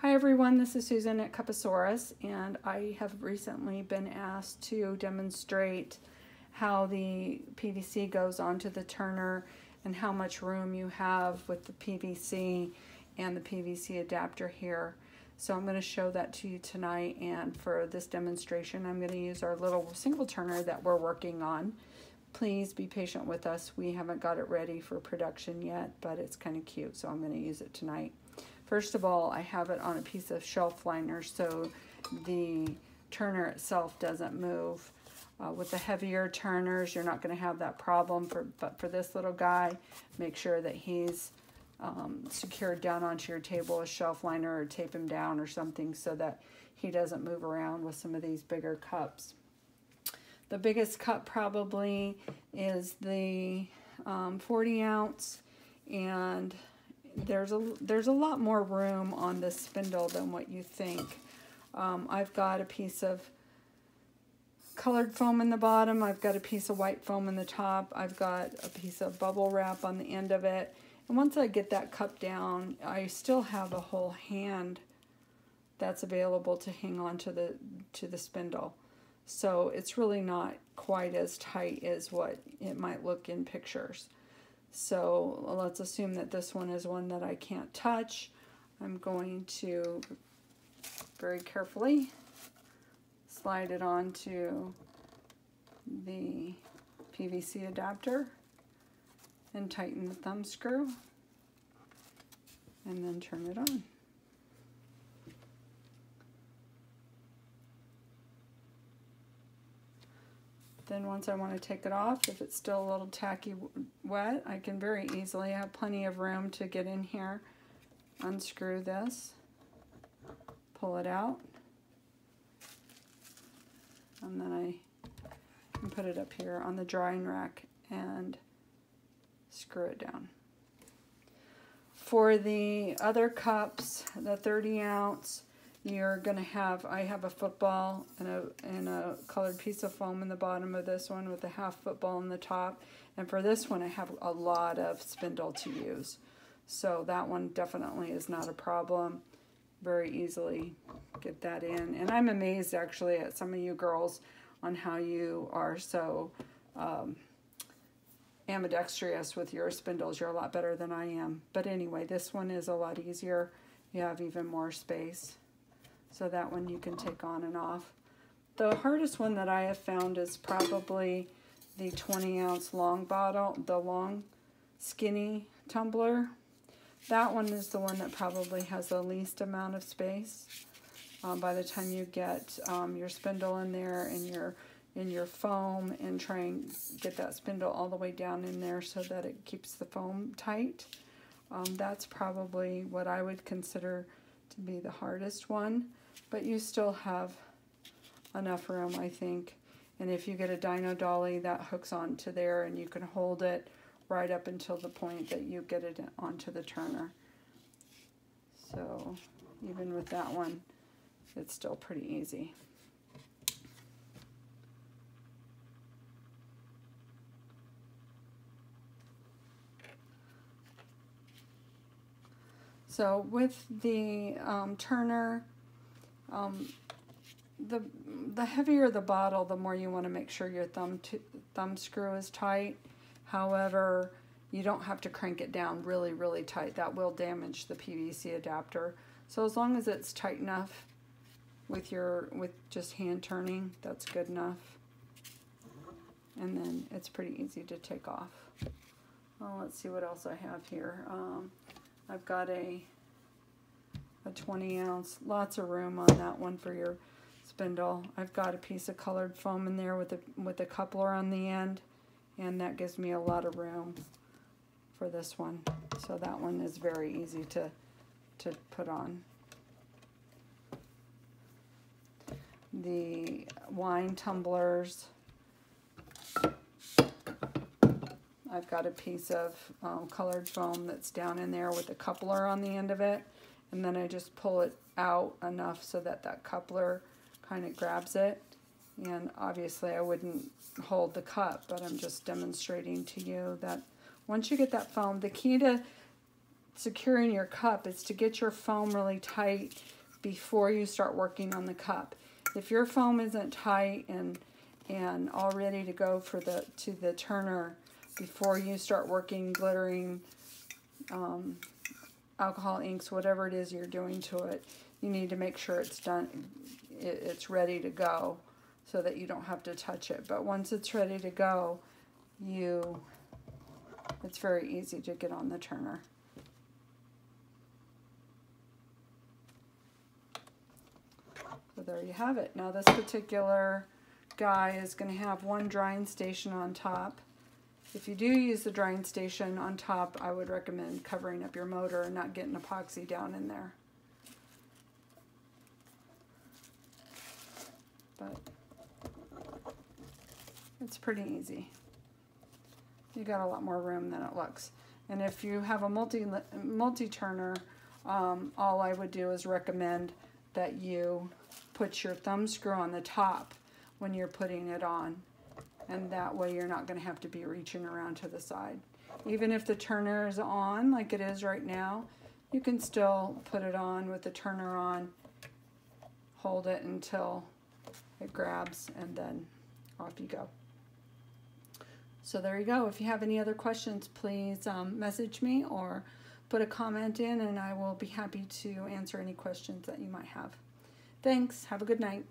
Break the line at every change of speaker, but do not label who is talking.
Hi everyone, this is Susan at Cup-A-Saurus, and I have recently been asked to demonstrate how the PVC goes onto the turner and how much room you have with the PVC and the PVC adapter here. So I'm going to show that to you tonight, and for this demonstration I'm going to use our little single turner that we're working on. Please be patient with us. We haven't got it ready for production yet, but it's kind of cute, so I'm going to use it tonight. First of all, I have it on a piece of shelf liner so the turner itself doesn't move. With the heavier turners, you're not going to have that problem, but for this little guy, make sure that he's secured down onto your table with shelf liner, or tape him down or something so that he doesn't move around with some of these bigger cups. The biggest cup probably is the 40 ounce, and there's a lot more room on this spindle than what you think. I've got a piece of colored foam in the bottom, I've got a piece of white foam in the top, I've got a piece of bubble wrap on the end of it, and once I get that cup down, I still have a whole hand that's available to hang on to the spindle. So it's really not quite as tight as what it might look in pictures. So let's assume that this one is one that I can't touch. I'm going to very carefully slide it onto the PVC adapter and tighten the thumb screw and then turn it on. Then once I want to take it off, if it's still a little tacky wet, I can very easily, I have plenty of room to get in here, unscrew this, pull it out, and then I can put it up here on the drying rack and screw it down. For the other cups, the 30 ounce, you're going to have, I have a football and a colored piece of foam in the bottom of this one with a half football in the top. And for this one, I have a lot of spindle to use. So that one definitely is not a problem. Very easily get that in. And I'm amazed actually at some of you girls on how you are so ambidextrous with your spindles. You're a lot better than I am. But anyway, this one is a lot easier. You have even more space. So that one you can take on and off. The hardest one that I have found is probably the 20 ounce long bottle, the long skinny tumbler. That one is the one that probably has the least amount of space. By the time you get your spindle in there and your foam, and try and get that spindle all the way down in there so that it keeps the foam tight, that's probably what I would consider to be the hardest one, but you still have enough room, I think. And if you get a dino dolly, that hooks onto there and you can hold it right up until the point that you get it onto the turner. So even with that one, it's still pretty easy. So with the turner, the heavier the bottle, the more you want to make sure your thumb screw is tight. However, you don't have to crank it down really, really tight. That will damage the PVC adapter. So as long as it's tight enough with just hand turning, that's good enough. And then it's pretty easy to take off. Well, let's see what else I have here. I've got a 20 ounce, lots of room on that one for your spindle. I've got a piece of colored foam in there with a coupler on the end, and that gives me a lot of room for this one. So that one is very easy to put on. The wine tumblers, I've got a piece of colored foam that's down in there with a coupler on the end of it, and then I just pull it out enough so that that coupler kind of grabs it. And obviously I wouldn't hold the cup, but I'm just demonstrating to you that once you get that foam, the key to securing your cup is to get your foam really tight before you start working on the cup. If your foam isn't tight and all ready to go for the turner before you start working glittering, alcohol inks, whatever it is you're doing to it, you need to make sure it's done, it's ready to go so that you don't have to touch it. But once it's ready to go, it's very easy to get on the turner. So there you have it. Now this particular guy is going to have one drying station on top. If you do use the drying station on top, I would recommend covering up your motor and not getting epoxy down in there. But it's pretty easy. You got a lot more room than it looks. And if you have a multi-turner, all I would do is recommend that you put your thumb screw on the top when you're putting it on. And that way you're not going to have to be reaching around to the side. Even if the turner is on, like it is right now, you can still put it on with the turner on, hold it until it grabs, and then off you go. So there you go. If you have any other questions, please message me or put a comment in, and I will be happy to answer any questions that you might have. Thanks. Have a good night.